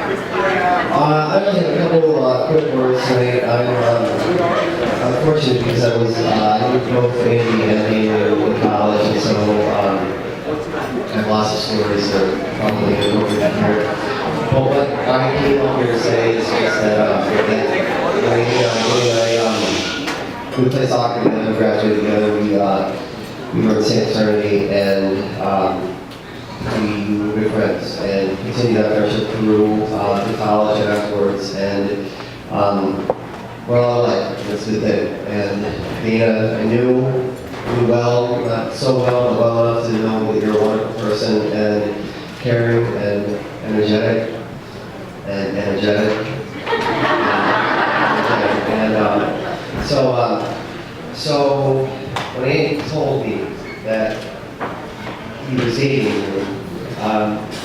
I only have a couple quick words tonight. I'm fortunate because I knew both Andy and Amy in college, and so I have lots of stories that probably over here. But what I came up here to say is just that we played soccer together, graduated together, we were in the same fraternity, and we were good friends and continued that friendship through the college and afterwards, and we're all alike. That's a good thing. And Dana, I knew well, not so well, but well enough to know that you're a wonderful person and caring and energetic and energetic. So when Andy told me that he was dating you,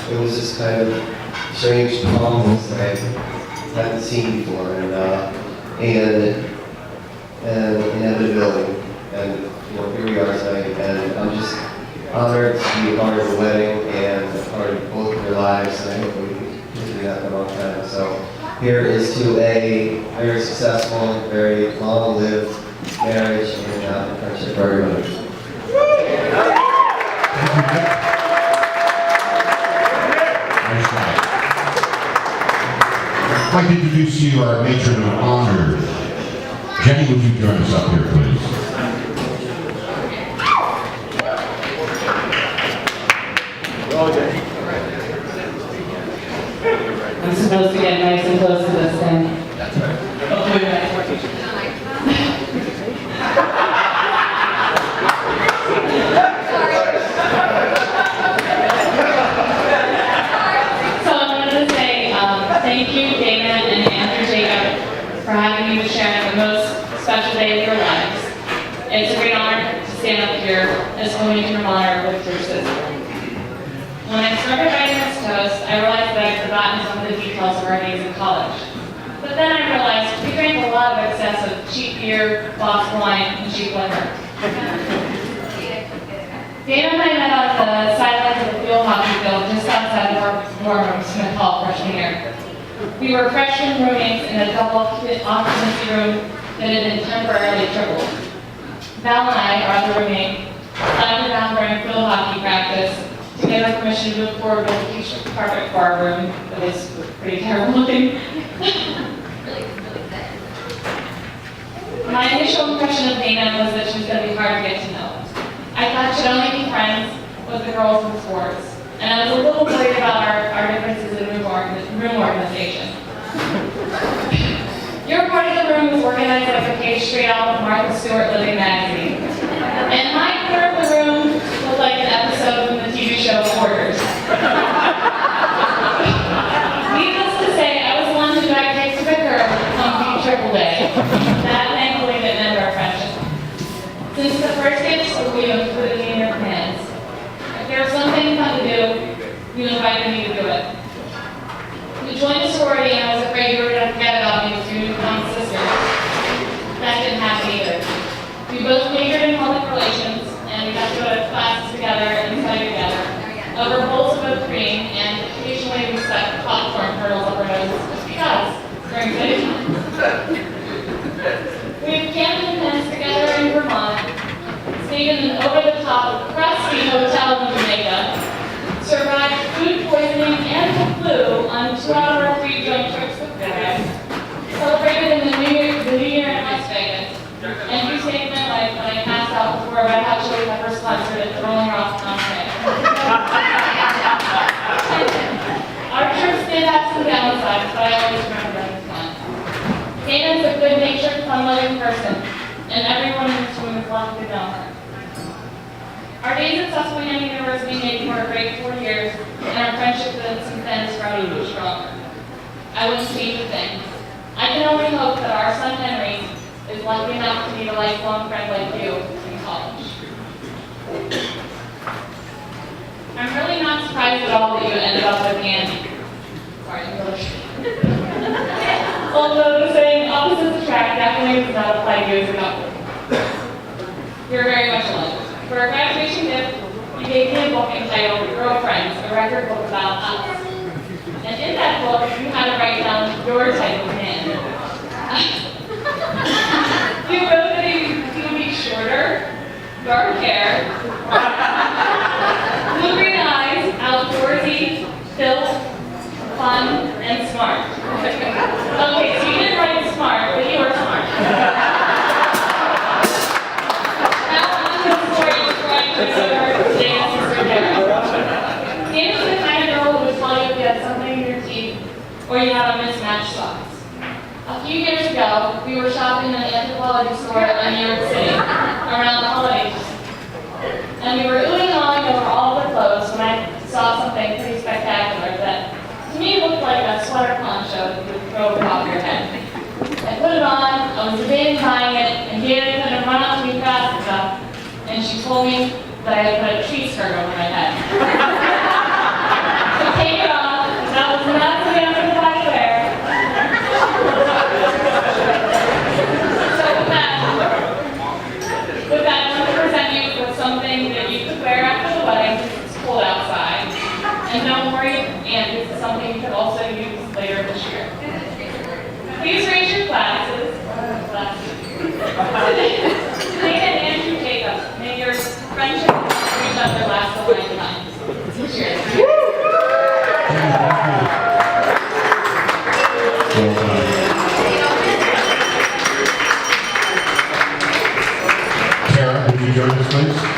it was this kind of strange calmness that I hadn't seen before, and inevitability. And here we are tonight, and I'm just honored to be a part of the wedding and a part of both of your lives, and I hope we can continue that for a long time. So here is to a very successful, very long-lived marriage and friendship for everybody. I'd like to introduce you our matron of honor. Jenny, would you join us up here, please? I'm supposed to get nice and close to this thing. That's right. Hopefully that's working. So I wanted to say thank you, Dana and Andrew Jacob, for having me to share the most special day of your lives. It's a great honor to stand up here as co-matron of honor with your sister. When I started writing this toast, I realized that I'd forgotten some of the details of our days in college. But then I realized we drank a lot of excess of cheap beer, boxed wine, and cheap liquor. Dana and I met on the sidelines of the field hockey field just outside of our dorm room Smith Hall freshman year. We were freshman roommates in a double occupancy room that had been temporarily tripled. Val and I, our other roommate, climbed around during field hockey practice to get our permission to move forward with a huge carpet for our room that was pretty terrible looking. My initial impression of Dana was that she was going to be hard to get to know. I thought she'd only be friends with the girls in sports, and I was a little worried about our differences in room organization. Your part of the room was organized like a page straight out of Martha Stewart Living magazine, and my part of the room looked like an episode from the TV show Hoarders. Needless to say, I was the one who got kicked to the curb on triple day. That thankfully didn't end our friendship. Since the first day of school, you included me in your plans. If there was something fun to do, you invited me to do it. You joined a sorority, and I was afraid you were going to forget about me with your newfound sisters. That didn't happen either. We both majored in public relations, and we got to go to classes together and study together over bowls of whipped cream, and occasionally we stuck popcorn kernels up our noses just because during study time. We've camped in tents together in Vermont, stayed in an over-the-top, crusty hotel in Jamaica, survived food poisoning and the flu on 2-hour free joint trips with guys, celebrated in the New Year in Las Vegas, and you saved my life when I passed out before a Red Hot Chili Peppers concert at the Rolling Rock Concert. Our trips did have some downsides, but I always remember them as fun. Dana's a good-natured, fun-loving person, and everyone in this room is lucky to know her. Our days at Susquehanna University made for a great 4 years, and our friendship since then has grown even stronger. I wouldn't change a thing. I can only hope that our son Henry is lucky enough to meet a lifelong friend like you in college. I'm really not surprised at all that you ended up with Andy. Sorry, English. Although the saying opposites attract definitely does not apply to you as a couple. You're very much alike. For a graduation gift, you gave me a book entitled Girlfriends, a record book about us. And in that book, you had to write down your type of man. You wrote that he would be shorter, dark hair, blue green eyes, outdoorsy, built, fun, and smart. Okay, so you didn't write smart, but you were smart. Now on to the story of writing for today and Sister Karen. Nancy was the kind of girl who would tell you if you had something in your teeth or you had a mismatched socks. A few years ago, we were shopping in an anthropology store in New York City around the holidays. And we were oohing and awing over all of the clothes when I saw something pretty spectacular that to me looked like a sweater poncho that you would throw above your head. I put it on, I was debating buying it, and Dana couldn't run up to me fast enough, and she told me that I had put a tree skirt over my head. So take it off, because that was not the answer that I wear. So with that, I want to present you with something that you could wear after the wedding because it's cold outside. And don't worry, and this is something you could also use later this year. Please raise your glasses. Today and Andrew Jacob, may your friendship and each other last a lifetime. Cheers. Tara, would you join us, please?